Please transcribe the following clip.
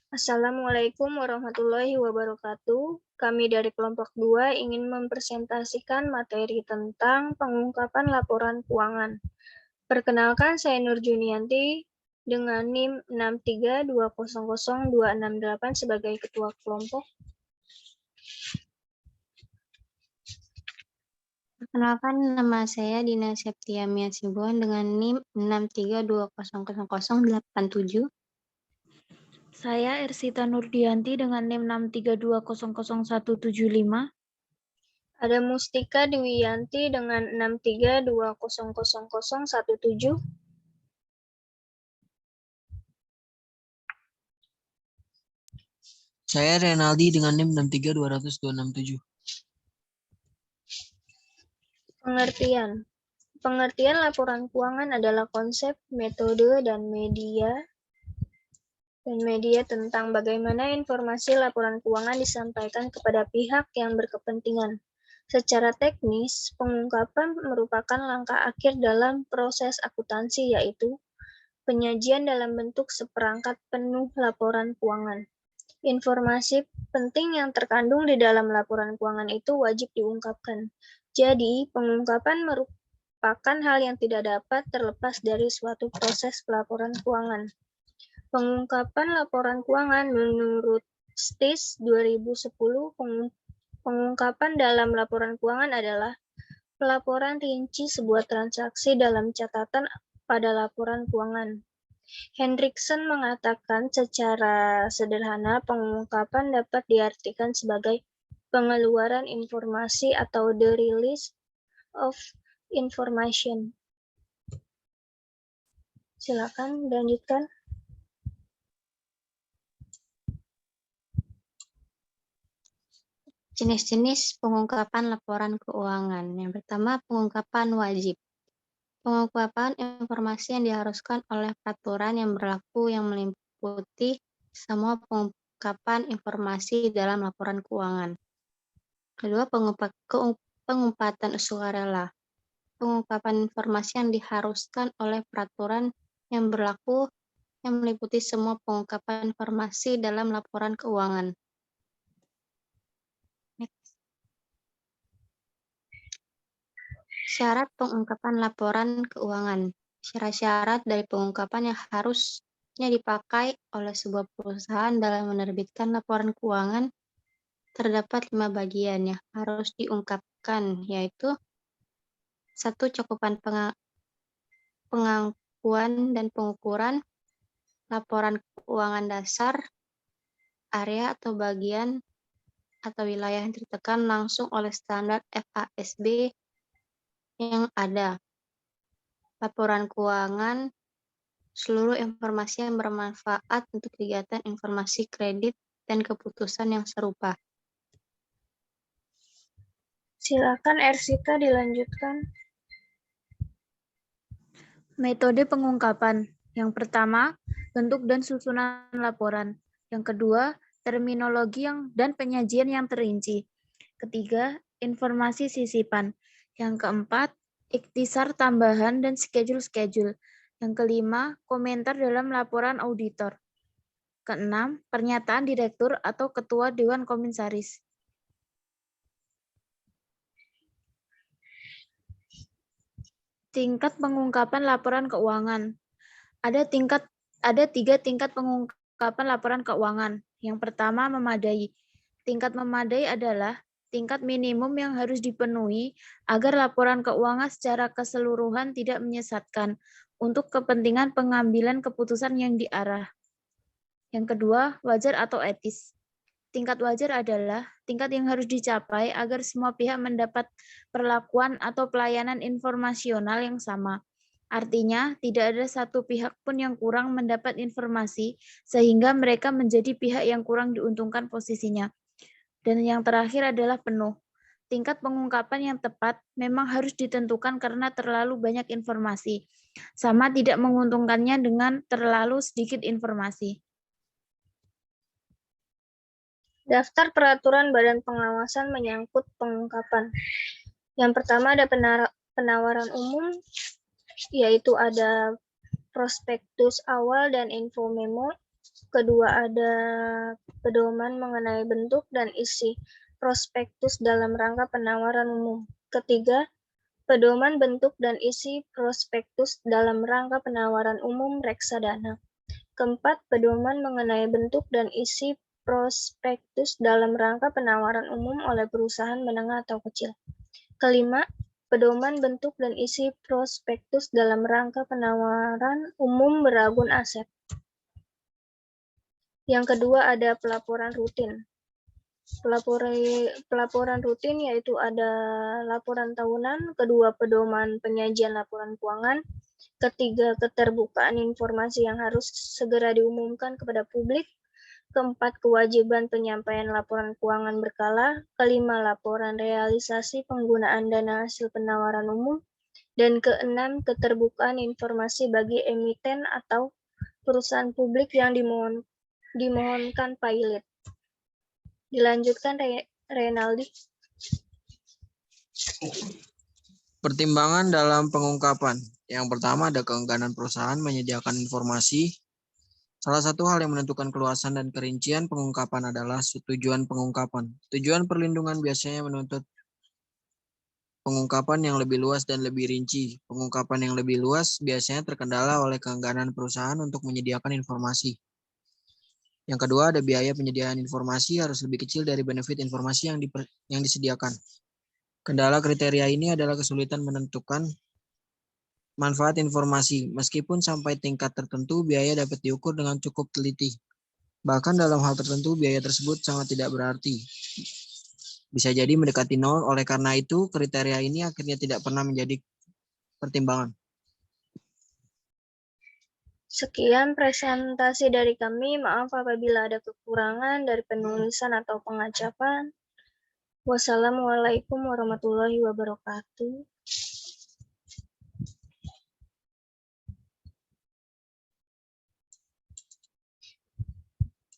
Assalamualaikum warahmatullahi wabarakatuh. Kami dari kelompok 2 ingin mempresentasikan materi tentang pengungkapan laporan keuangan. Perkenalkan, saya Nur Junianti dengan NIM 632000268 sebagai Ketua Kelompok. Perkenalkan, nama saya Dina Septia Miasibuan dengan NIM 632000087. Saya Ersita Nurdianti dengan NIM 632000175. Ada Mustika Dwiyanti dengan 632000017. Saya Renaldi dengan NIM 632000267. Pengertian laporan keuangan adalah konsep, metode, dan media tentang bagaimana informasi laporan keuangan disampaikan kepada pihak yang berkepentingan. Secara teknis, pengungkapan merupakan langkah akhir dalam proses akuntansi, yaitu penyajian dalam bentuk seperangkat penuh laporan keuangan. Informasi penting yang terkandung di dalam laporan keuangan itu wajib diungkapkan. Jadi, pengungkapan merupakan hal yang tidak dapat terlepas dari suatu proses pelaporan keuangan. Pengungkapan laporan keuangan menurut STIS 2010, pengungkapan dalam laporan keuangan adalah pelaporan rinci sebuah transaksi dalam catatan pada laporan keuangan. Hendrikson mengatakan secara sederhana pengungkapan dapat diartikan sebagai pengeluaran informasi atau the release of information. Silakan lanjutkan. Jenis-jenis pengungkapan laporan keuangan. Yang pertama, pengungkapan wajib. Pengungkapan informasi yang diharuskan oleh peraturan yang berlaku yang meliputi semua pengungkapan informasi dalam laporan keuangan. Kedua, pengumpatan sukarela. Pengungkapan informasi yang diharuskan oleh peraturan yang berlaku yang meliputi semua pengungkapan informasi dalam laporan keuangan. Syarat pengungkapan laporan keuangan. Syarat-syarat dari pengungkapan yang harusnya dipakai oleh sebuah perusahaan dalam menerbitkan laporan keuangan terdapat 5 bagian yang harus diungkapkan, yaitu 1. Cakupan pengakuan dan pengukuran laporan keuangan dasar, area atau bagian atau wilayah yang ditekan langsung oleh standar FASB yang ada. Laporan keuangan, seluruh informasi yang bermanfaat untuk kegiatan informasi kredit dan keputusan yang serupa. Silakan Ersita dilanjutkan. Metode pengungkapan. Yang pertama, bentuk dan susunan laporan. Yang kedua, terminologi dan penyajian yang terinci. Ketiga, informasi sisipan. Yang keempat, ikhtisar tambahan dan schedule-schedule. Yang kelima, komentar dalam laporan auditor. Keenam, pernyataan direktur atau ketua Dewan Komisaris. Tingkat pengungkapan laporan keuangan. Ada 3 tingkat pengungkapan laporan keuangan. Yang pertama, memadai. Tingkat memadai adalah tingkat minimum yang harus dipenuhi agar laporan keuangan secara keseluruhan tidak menyesatkan untuk kepentingan pengambilan keputusan yang diarah. Yang kedua, wajar atau etis. Tingkat wajar adalah tingkat yang harus dicapai agar semua pihak mendapat perlakuan atau pelayanan informasional yang sama. Artinya, tidak ada satu pihak pun yang kurang mendapat informasi sehingga mereka menjadi pihak yang kurang diuntungkan posisinya. Dan yang terakhir adalah penuh. Tingkat pengungkapan yang tepat memang harus ditentukan karena terlalu banyak informasi. Sama tidak menguntungkannya dengan terlalu sedikit informasi. Daftar peraturan Badan Pengawasan menyangkut pengungkapan. Yang pertama ada penawaran umum. yaitu ada prospektus awal dan info memo. Kedua, ada pedoman mengenai bentuk dan isi prospektus dalam rangka penawaran umum. Ketiga, pedoman bentuk dan isi prospektus dalam rangka penawaran umum reksadana. Keempat, pedoman mengenai bentuk dan isi prospektus dalam rangka penawaran umum oleh perusahaan menengah atau kecil. Kelima, pedoman bentuk dan isi prospektus dalam rangka penawaran umum beragun aset. Yang kedua ada pelaporan rutin. Pelaporan rutin yaitu ada laporan tahunan, kedua pedoman penyajian laporan keuangan, ketiga keterbukaan informasi yang harus segera diumumkan kepada publik, keempat kewajiban penyampaian laporan keuangan berkala, kelima laporan realisasi penggunaan dana hasil penawaran umum, dan keenam keterbukaan informasi bagi emiten atau perusahaan publik yang dimohonkan pilot. Dilanjutkan Renaldi. Pertimbangan dalam pengungkapan. Yang pertama ada keengganan perusahaan menyediakan informasi. Salah satu hal yang menentukan keluasan dan kerincian pengungkapan adalah tujuan pengungkapan. Tujuan perlindungan biasanya menuntut pengungkapan yang lebih luas dan lebih rinci. Pengungkapan yang lebih luas biasanya terkendala oleh keengganan perusahaan untuk menyediakan informasi. Yang kedua, ada biaya penyediaan informasi harus lebih kecil dari benefit informasi yang disediakan. Kendala kriteria ini adalah kesulitan menentukan manfaat informasi. Meskipun sampai tingkat tertentu, biaya dapat diukur dengan cukup teliti. Bahkan dalam hal tertentu, biaya tersebut sangat tidak berarti. Bisa jadi mendekati nol, oleh karena itu kriteria ini akhirnya tidak pernah menjadi pertimbangan. Sekian presentasi dari kami. Maaf apabila ada kekurangan dari penulisan atau pengacapan. Wassalamualaikum warahmatullahi wabarakatuh.